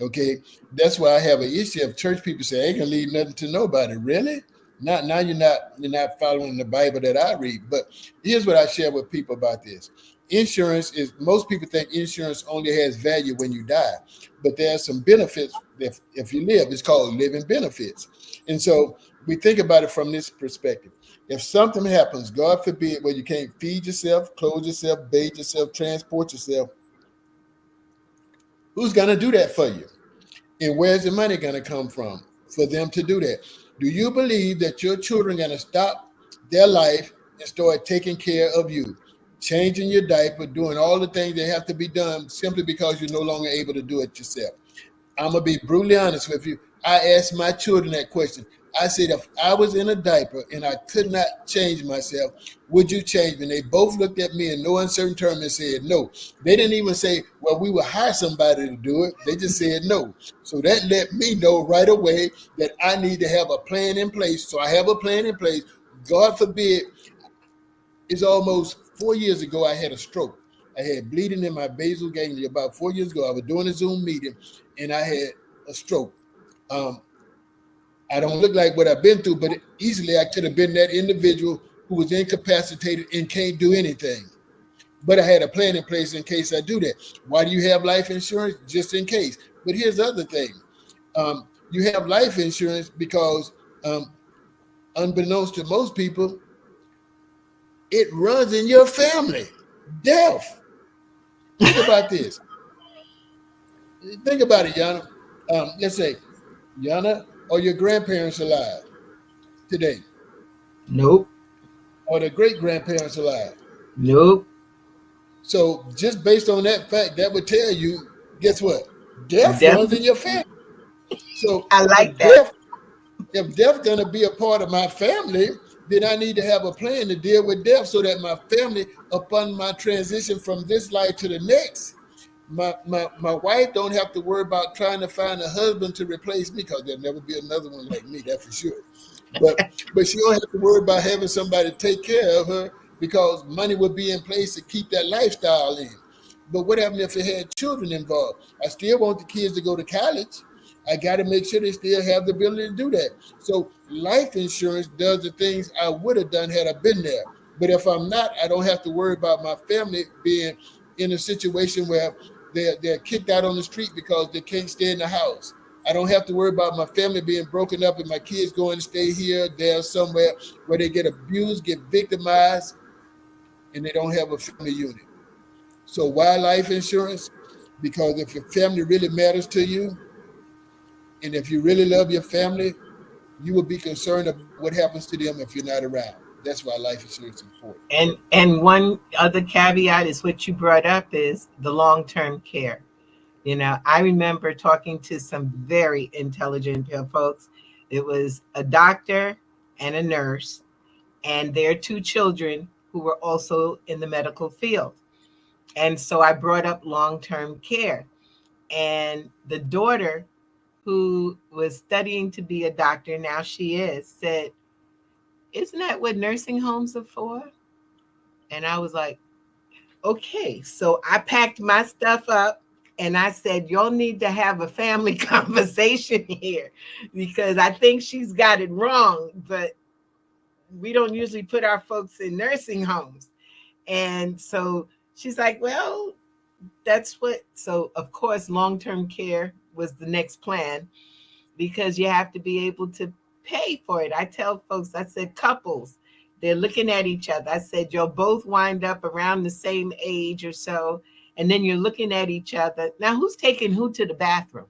Speaker 5: Okay, that's why I have an issue of church people say, I ain't gonna leave nothing to nobody. Really? Now you're not following the Bible that I read. But here's what I share with people about this. Insurance is, most people think insurance only has value when you die, but there are some benefits if you live. It's called living benefits. And so we think about it from this perspective. If something happens, God forbid, where you can't feed yourself, clothe yourself, bathe yourself, transport yourself, who's going to do that for you? And where's the money going to come from for them to do that? Do you believe that your children are going to stop their life and start taking care of you, changing your diaper, doing all the things that have to be done simply because you're no longer able to do it yourself? I'm going to be brutally honest with you. I asked my children that question. I said, if I was in a diaper and I could not change myself, would you change me? And they both looked at me in no uncertain terms and said no. They didn't even say, well, we will hire somebody to do it. They just said no. So that let me know right away that I need to have a plan in place. So I have a plan in place. God forbid, it's almost 4 years ago I had a stroke. I had bleeding in my basal ganglia. About 4 years ago, I was doing a Zoom meeting and I had a stroke. I don't look like what I've been through, but easily I could have been that individual who was incapacitated and can't do anything. But I had a plan in place in case I do that. Why do you have life insurance? Just in case. But here's the other thing. You have life insurance because unbeknownst to most people, it runs in your family. Death. Think about this. Think about it, Jana. Let's say, Jana, are your grandparents alive? today?
Speaker 2: Nope.
Speaker 5: Are the great grandparents alive?
Speaker 2: Nope.
Speaker 5: So just based on that fact, that would tell you, guess what? Death runs in
Speaker 2: Definitely.
Speaker 5: your family. So
Speaker 2: I like
Speaker 5: if
Speaker 2: that.
Speaker 5: death gonna be a part of my family, then I need to have a plan to deal with death so that my family, upon my transition from this life to the next, my wife don't have to worry about trying to find a husband to replace me, because there'll never be another one like me, that's for sure. But she don't have to worry about having somebody take care of her, because money would be in place to keep that lifestyle in. But what happened if it had children involved? I still want the kids to go to college. I got to make sure they still have the ability to do that. So life insurance does the things I would have done had I been there. But if I'm not, I don't have to worry about my family being in a situation where they're kicked out on the street because they can't stay in the house. I don't have to worry about my family being broken up and my kids going to stay here, there, somewhere where they get abused, get victimized, and they don't have a family unit. So why life insurance? Because if your family really matters to you, and if you really love your family, you will be concerned about what happens to them if you're not around. That's why life insurance is important.
Speaker 2: And one other caveat is what you brought up is the long-term care. You know, I remember talking to some very intelligent folks. It was a doctor and a nurse and their two children who were also in the medical field. And so I brought up long-term care. And the daughter, who was studying to be a doctor, now she is, said, "Isn't that what nursing homes are for?" And I was like, okay. So I packed my stuff up and I said, y'all need to have a family conversation here, because I think she's got it wrong, but we don't usually put our folks in nursing homes. And so she's like, well, that's what. So, of course, long term care was the next plan, because you have to be able to pay for it. I tell folks, I said, couples, they're looking at each other. I said, you'll both wind up around the same age or so. And then you're looking at each other. Now, who's taking who to the bathroom?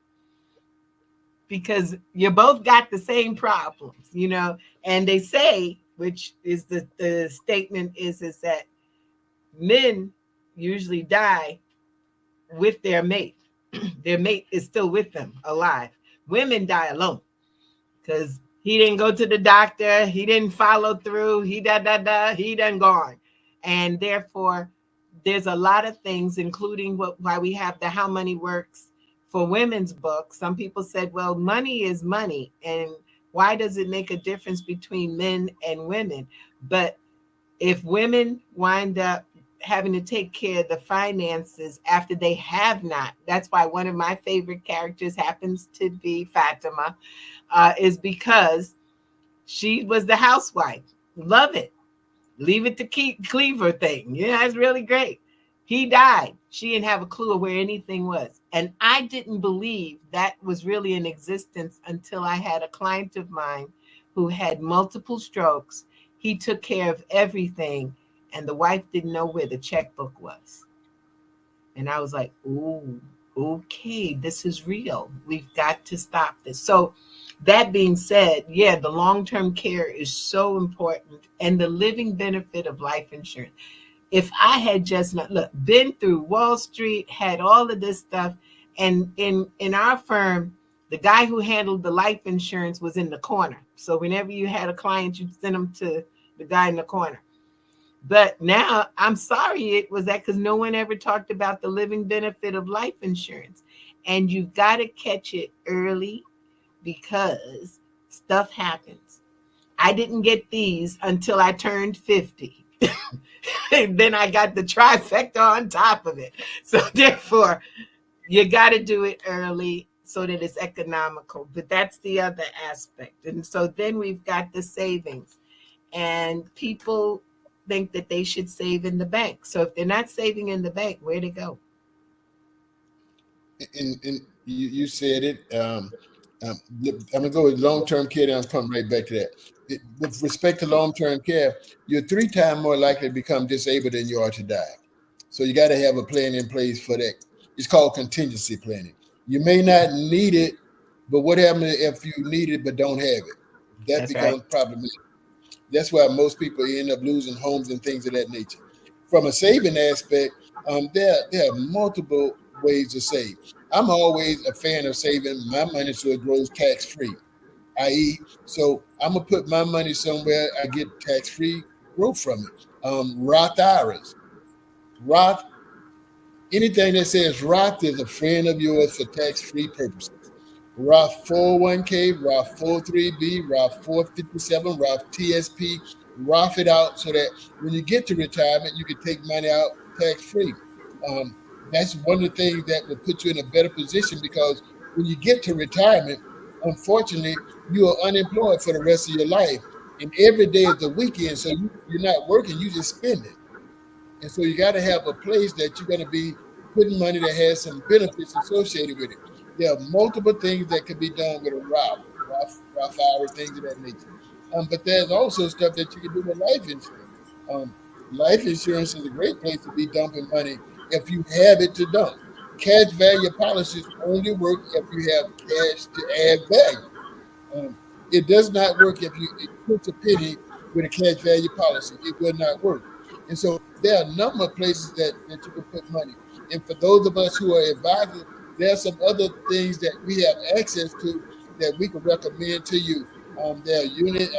Speaker 2: Because you both got the same problems, you know. And they say, which is the statement is that men usually die with their mate. Their mate is still with them alive. Women die alone, because he didn't go to the doctor, he didn't follow through, he done gone. And therefore, there's a lot of things, including why we have the How Money Works for Women's book. Some people said, well, money is money, and why does it make a difference between men and women? But if women wind up having to take care of the finances after they have not, that's why one of my favorite characters happens to be Fatima, is because she was the housewife. Love it. Leave it to Cleaver thing. Yeah, it's really great. He died. She didn't have a clue of where anything was. And I didn't believe that was really in existence until I had a client of mine who had multiple strokes. He took care of everything, and the wife didn't know where the checkbook was. And I was like, ooh, okay, this is real. We've got to stop this. So that being said, yeah, the long-term care is so important, and the living benefit of life insurance. If I had just not been through Wall Street, had all of this stuff, and in our firm, the guy who handled the life insurance was in the corner. So whenever you had a client, you'd send them to the guy in the corner. But now I'm sorry it was that, because no one ever talked about the living benefit of life insurance. And you've got to catch it early, because stuff happens. I didn't get these until I turned 50. And then I got the trifecta on top of it. So therefore, you got to do it early so that it's economical. But that's the other aspect. And so then we've got the savings. And people think that they should save in the bank. So if they're not saving in the bank, where'd it go?
Speaker 5: And you said it. I'm gonna go with long-term care, and I'll come right back to that. With respect to long-term care, you're 3 times more likely to become disabled than you are to die. So you got to have a plan in place for that. It's called contingency planning. You may not need it, but what happens if you need it but don't have it? That
Speaker 2: That's right.
Speaker 5: becomes problematic. That's why most people end up losing homes and things of that nature. From a saving aspect, there are multiple ways to save. I'm always a fan of saving my money so it grows tax free, i.e., so I'm gonna put my money somewhere I get tax free growth from it. Roth IRAs, Roth, anything that says Roth is a friend of yours for tax free purposes. Roth 401k, Roth 43B, Roth 457, Roth TSP, Roth it out so that when you get to retirement, you can take money out tax free. Um, that's one of the things that will put you in a better position because when you get to retirement, unfortunately, you are unemployed for the rest of your life. And every day is the weekend, so you're not working, you just spend it. And so you got to have a place that you're going to be putting money that has some benefits associated with it. There are multiple things that can be done with a Roth IRA, things of that nature. But there's also stuff that you can do with life insurance. Um, Life insurance is a great place to be dumping money if you have it to dump. Cash value policies only work if you have cash to add value. Um, it does not work if you put a penny with a cash value policy. It will not work. And so there are a number of places that you can put money. And for those of us who are advisors, there are some other things that we have access to that we can recommend to you. There are unit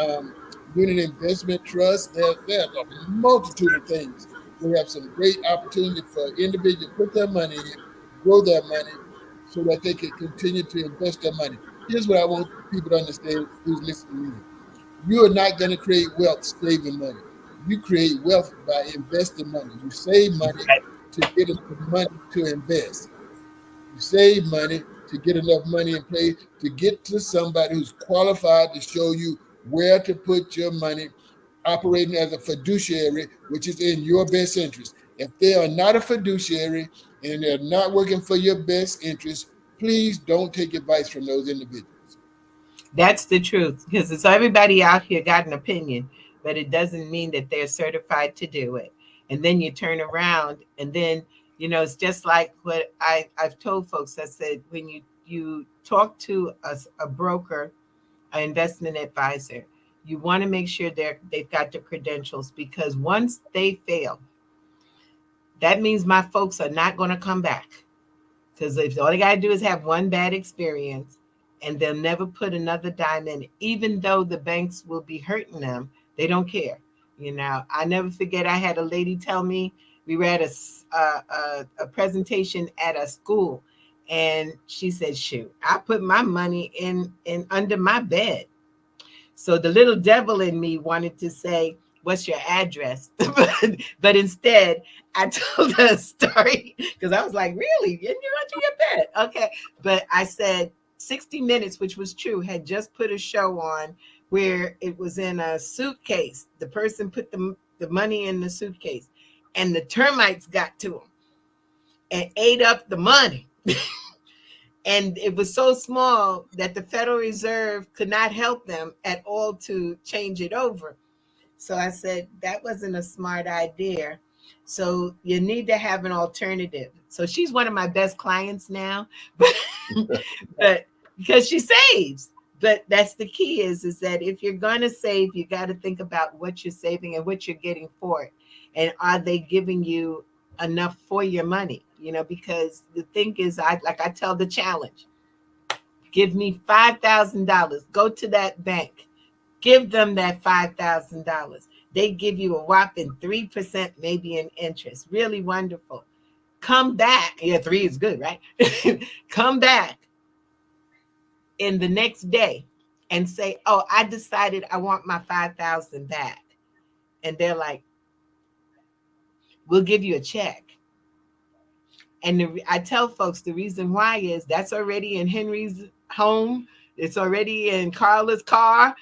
Speaker 5: investment trusts. There's a multitude of things. We have some great opportunity for individuals to put their money in, grow their money, so that they can continue to invest their money. Here's what I want people to understand who's listening to me. You are not going to create wealth saving money. You create wealth by investing money. You save money to get enough money to invest. You save money to get enough money in place to get to somebody who's qualified to show you where to put your money, operating as a fiduciary, which is in your best interest. If they are not a fiduciary and they're not working for your best interest, please don't take advice from those individuals.
Speaker 2: That's the truth, because it's everybody out here got an opinion, but it doesn't mean that they're certified to do it. And then you turn around, and then it's just like what I've told folks. I said when you talk to a broker, an investment advisor, you want to make sure they've got the credentials, because once they fail, that means my folks are not going to come back. Because if all they got to do is have one bad experience, and they'll never put another dime in it, even though the banks will be hurting them, they don't care. I never forget, I had a lady tell me, we were at a presentation at a school, and she said, shoot, I put my money in under my bed. So the little devil in me wanted to say, what's your address? but instead, I told her a story because I was like, really? You're under your bed? Okay. But I said 60 Minutes, which was true, had just put a show on where it was in a suitcase. The person put the money in the suitcase, and the termites got to them and ate up the money. And it was so small that the Federal Reserve could not help them at all to change it over. So I said, that wasn't a smart idea. So you need to have an alternative. So she's one of my best clients now, but because she saves. But that's the key is that if you're going to save, you got to think about what you're saving and what you're getting for it. And are they giving you enough for your money? Because the thing is, I tell the challenge, give me $5,000, go to that bank, give them that $5,000. They give you a whopping 3%, maybe in interest. Really wonderful. Come back. Yeah, 3 is good, right? Come back in the next day and say, oh, I decided I want my 5,000 back. And they're like, we'll give you a check. And I tell folks the reason why is that's already in Henry's home. It's already in Carla's car.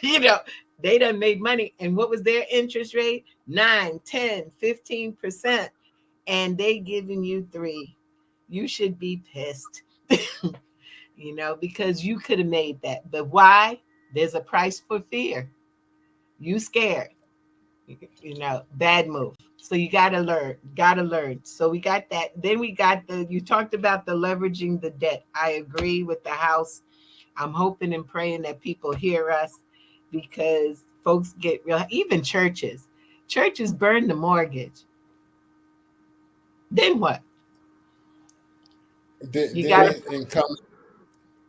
Speaker 2: They done made money. And what was their interest rate? 9, 10, 15%. And they giving you 3. You should be pissed, because you could have made that. But why? There's a price for fear. You scared. Bad move. So you gotta learn. So we got that. Then we got you talked about the leveraging the debt. I agree with the house. I'm hoping and praying that people hear us, because folks get real. Even churches burn the mortgage. Then what?
Speaker 5: Then,
Speaker 2: You
Speaker 5: then
Speaker 2: got to.
Speaker 5: it's incumbent.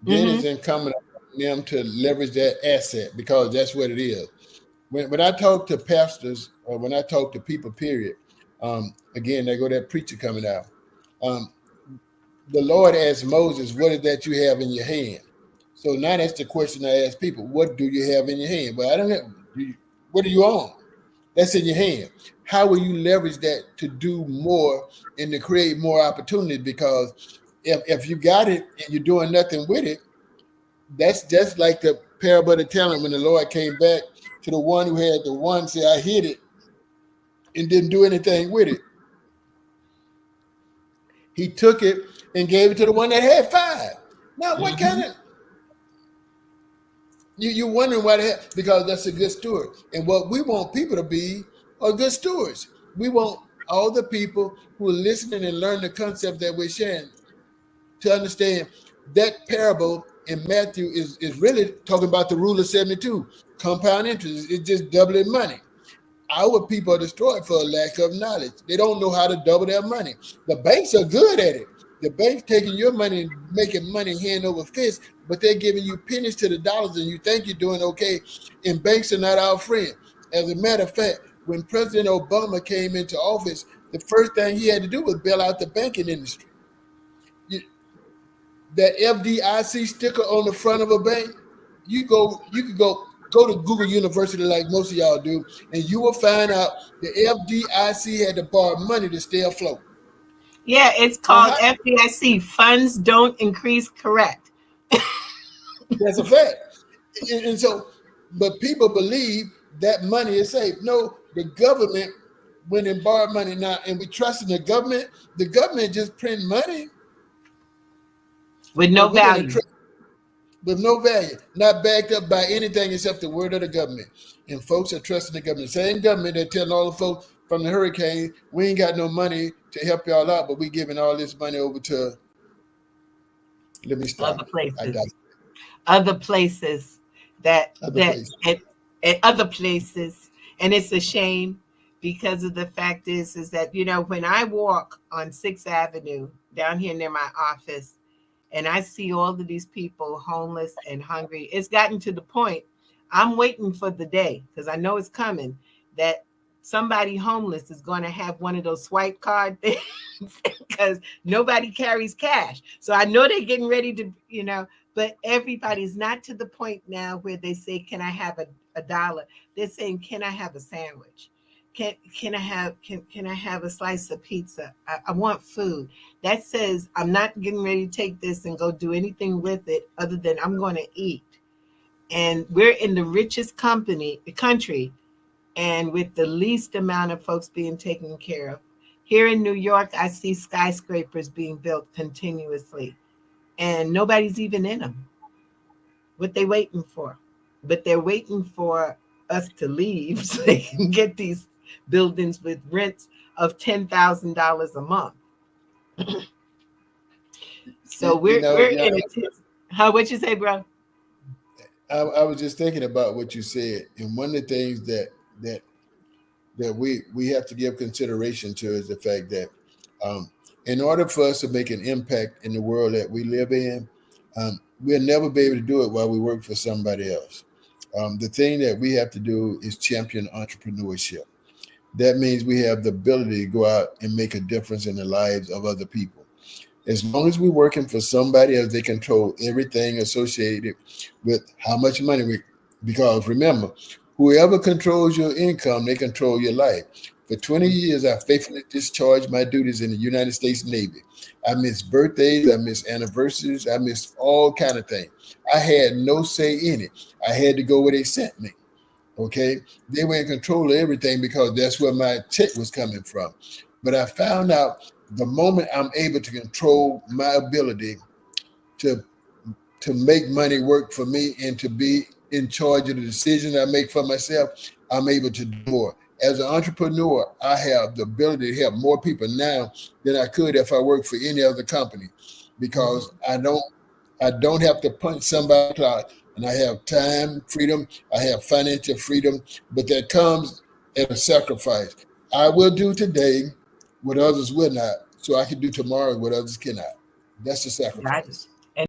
Speaker 5: Then
Speaker 2: Mm-hmm.
Speaker 5: it's incumbent on them to leverage that asset, because that's what it is. When I talk to pastors, or when I talk to people, period, again, there go that preacher coming out. Um, the Lord asked Moses, "What is that you have in your hand?" So now that's the question I ask people: what do you have in your hand? Well, I don't have. What do you own? That's in your hand. How will you leverage that to do more and to create more opportunities? Because if you got it and you're doing nothing with it, that's just like the parable of the talent, when the Lord came back to the one who had the one say, "I hid it," and didn't do anything with it. He took it and gave it to the one that had five. Now, what kind of you're wondering why they have, because that's a good steward. And what we want people to be are good stewards. We want all the people who are listening and learn the concept that we're sharing to understand that parable in Matthew is really talking about the rule of 72. Compound interest. It's just doubling money. Our people are destroyed for a lack of knowledge. They don't know how to double their money. The banks are good at it. The bank's taking your money and making money hand over fist, but they're giving you pennies to the dollars, and you think you're doing okay. And banks are not our friend. As a matter of fact, when President Obama came into office, the first thing he had to do was bail out the banking industry. That FDIC sticker on the front of a bank, you could go to Google University like most of y'all do, and you will find out the FDIC had to borrow money to stay afloat.
Speaker 2: Yeah, it's
Speaker 5: Now,
Speaker 2: called FDIC. Funds don't increase. Correct.
Speaker 5: that's a fact. And so, but people believe that money is safe. No, the government went and borrowed money now, and we trust in the government. The government just print money,
Speaker 2: With no
Speaker 5: but we're going to
Speaker 2: value.
Speaker 5: trust with no value, not backed up by anything except the word of the government. And folks are trusting the government. Same government that telling all the folks from the hurricane, we ain't got no money to help y'all out, but we giving all this money over to, let me
Speaker 2: Other
Speaker 5: stop.
Speaker 2: places. Other places
Speaker 5: Other places.
Speaker 2: at other places. And it's a shame, because of the fact is that, when I walk on 6th Avenue down here near my office, and I see all of these people homeless and hungry, it's gotten to the point I'm waiting for the day, because I know it's coming, that somebody homeless is going to have one of those swipe card things, because nobody carries cash. So I know they're getting ready to, but everybody's not to the point now where they say, "Can I have a dollar?" They're saying, "Can I have a sandwich? Can I have a slice of pizza? I want food." That says I'm not getting ready to take this and go do anything with it other than I'm going to eat. And we're in the richest country, and with the least amount of folks being taken care of. Here in New York, I see skyscrapers being built continuously, and nobody's even in them. What they waiting for? But they're waiting for us to leave so they can get these buildings with rents of $10,000 a month. So we're
Speaker 5: Yeah,
Speaker 2: in it. How? What you say, bro?
Speaker 5: I was just thinking about what you said, and one of the things that we have to give consideration to is the fact that in order for us to make an impact in the world that we live in, we'll never be able to do it while we work for somebody else. The thing that we have to do is champion entrepreneurship. That means we have the ability to go out and make a difference in the lives of other people. As long as we're working for somebody else, they control everything associated with how much money we, because remember, whoever controls your income, they control your life. For 20 years, I faithfully discharged my duties in the United States Navy. I missed birthdays, I missed anniversaries, I missed all kind of things. I had no say in it. I had to go where they sent me. Okay, they were in control of everything because that's where my check was coming from. But I found out the moment I'm able to control my ability to make money work for me and to be in charge of the decisions I make for myself, I'm able to do more. As an entrepreneur, I have the ability to help more people now than I could if I worked for any other company, because I don't I don't have to punch somebody clock, and I have time freedom. I have financial freedom, but that comes at a sacrifice. I will do today what others will not, so I can do tomorrow what others cannot. That's the
Speaker 2: Got it.
Speaker 5: sacrifice.
Speaker 2: And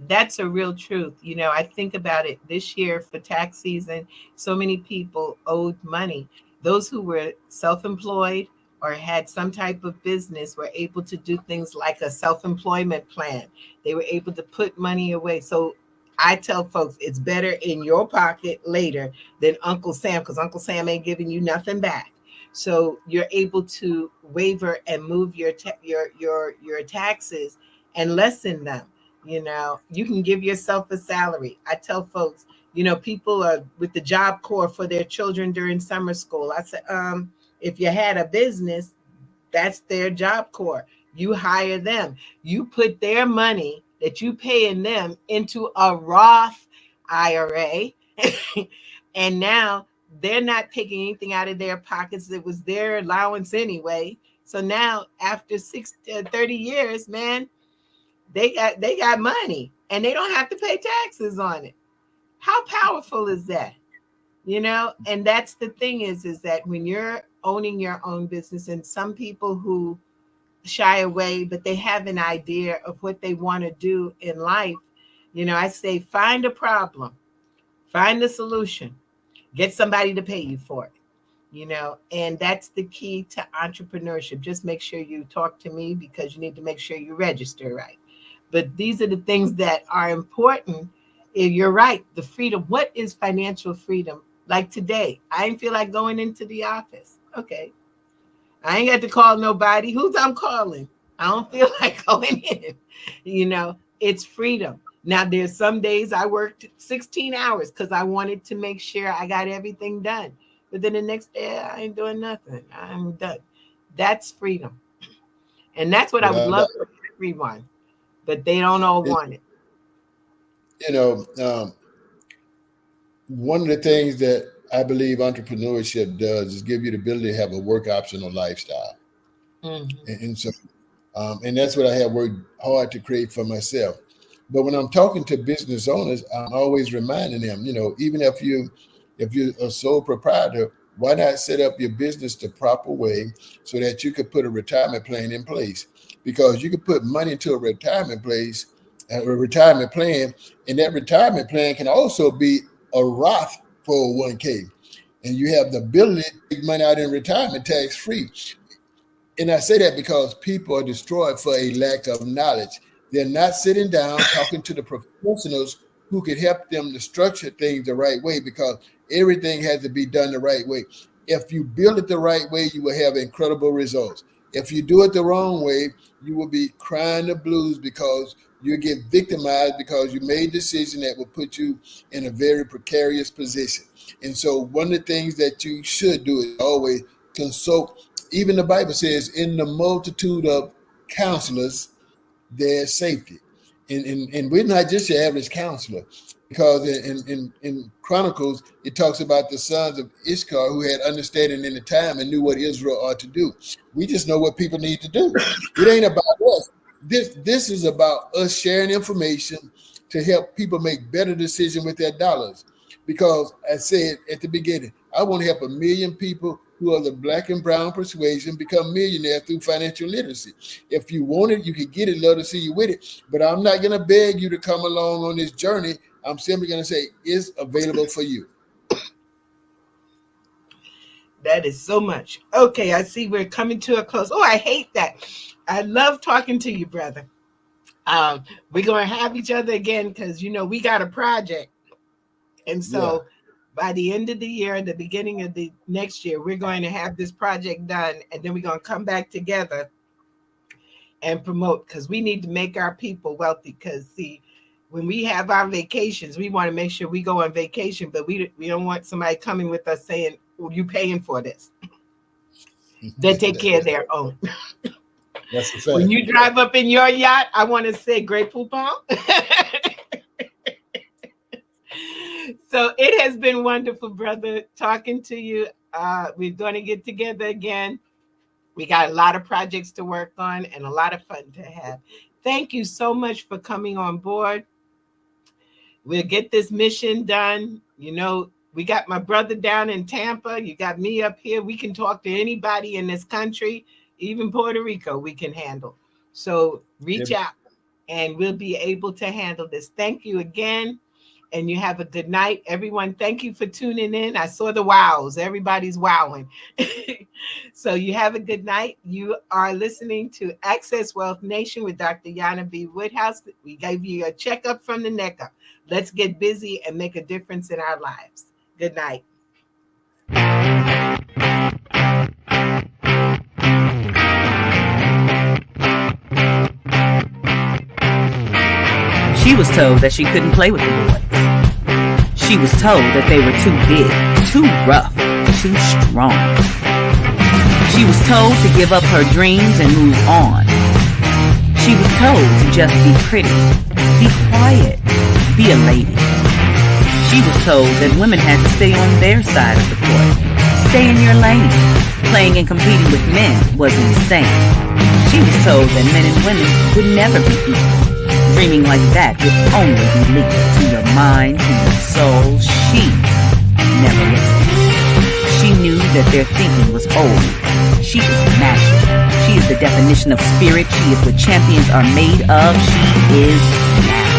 Speaker 2: that's a real truth. I think about it this year for tax season, so many people owed money. Those who were self-employed or had some type of business were able to do things like a self-employment plan. They were able to put money away. So I tell folks it's better in your pocket later than Uncle Sam, because Uncle Sam ain't giving you nothing back. So you're able to waiver and move your taxes and lessen them. You can give yourself a salary. I tell folks, people are with the Job Corps for their children during summer school. I said, if you had a business, that's their Job Corps. You hire them. You put their money that you paying them into a Roth IRA, and now they're not taking anything out of their pockets. It was their allowance anyway. So now, after 30 years, man, they got money and they don't have to pay taxes on it. How powerful is that? And that's the thing is that when you're owning your own business, and some people who shy away, but they have an idea of what they want to do in life, I say find a problem, find a solution, get somebody to pay you for it. And that's the key to entrepreneurship. Just make sure you talk to me, because you need to make sure you register right. But these are the things that are important. You're right. The freedom. What is financial freedom? Like today, I didn't feel like going into the office. Okay. I ain't got to call nobody. Who's I'm calling? I don't feel like going in. It's freedom. Now, there's some days I worked 16 hours because I wanted to make sure I got everything done. But then the next day, I ain't doing nothing. I'm done. That's freedom. And that's what I would
Speaker 5: Without
Speaker 2: love
Speaker 5: doubt.
Speaker 2: for everyone. But they don't all
Speaker 5: It-
Speaker 2: want it.
Speaker 5: you know, one of the things that I believe entrepreneurship does is give you the ability to have a work optional lifestyle.
Speaker 2: Mhm.
Speaker 5: And so, and that's what I have worked hard to create for myself. But when I'm talking to business owners, I'm always reminding them, even if you're a sole proprietor, why not set up your business the proper way so that you could put a retirement plan in place? Because you could put money into a retirement plan, and that retirement plan can also be a Roth 401k, and you have the ability to take money out in retirement tax free. And I say that because people are destroyed for a lack of knowledge. They're not sitting down talking to the professionals who can help them to structure things the right way, because everything has to be done the right way. If you build it the right way, you will have incredible results. If you do it the wrong way, you will be crying the blues because you get victimized because you made a decision that will put you in a very precarious position. And so one of the things that you should do is always consult. Even the Bible says, in the multitude of counselors, there's safety. And we're not just your average counselor, because in Chronicles, it talks about the sons of Issachar who had understanding in the time and knew what Israel ought to do. We just know what people need to do. It ain't about us. This is about us sharing information to help people make better decisions with their dollars. Because I said at the beginning, I want to help 1 million people who are the black and brown persuasion become millionaires through financial literacy. If you want it, you can get it. Love to see you with it. But I'm not going to beg you to come along on this journey. I'm simply going to say it's available for you.
Speaker 2: That is so much. Okay, I see we're coming to a close. Oh, I hate that. I love talking to you, brother. We're going to have each other again because, we got a project. And
Speaker 5: Yeah.
Speaker 2: so by the end of the year and the beginning of the next year, we're going to have this project done. And then we're going to come back together and promote, because we need to make our people wealthy. Because, see, when we have our vacations, we want to make sure we go on vacation, but we don't want somebody coming with us saying, well, you paying for this. They take care of their own.
Speaker 5: That's a
Speaker 2: When
Speaker 5: fact.
Speaker 2: you drive up in your yacht, I want to say great poupon. So it has been wonderful, brother, talking to you. We're going to get together again. We got a lot of projects to work on and a lot of fun to have. thank you so much for coming on board. We'll get this mission done. You know, we got my brother down in Tampa. You got me up here. We can talk to anybody in this country, even Puerto Rico, we can handle. So reach out and we'll be able to handle this. Thank you again. And you have a good night, everyone. Thank you for tuning in. I saw the wows. Everybody's wowing. So you have a good night. You are listening to Access Wealth Nation with Dr. Jana B. Woodhouse. We gave you a checkup from the neck up. Let's get busy and make a difference in our lives. Good night.
Speaker 4: She was told that she couldn't play with the boys. She was told that they were too big, too rough, too strong. She was told to give up her dreams and move on. She was told to just be pretty, be quiet, be a lady. She was told that women had to stay on their side of the court, stay in your lane. Playing and competing with men was insane. She was told that men and women would never be equal. Dreaming like that would only be leaked to your mind, to your soul. She never listened. She knew that their thinking was old. She is magic. She is the definition of spirit. She is what champions are made of. She is now.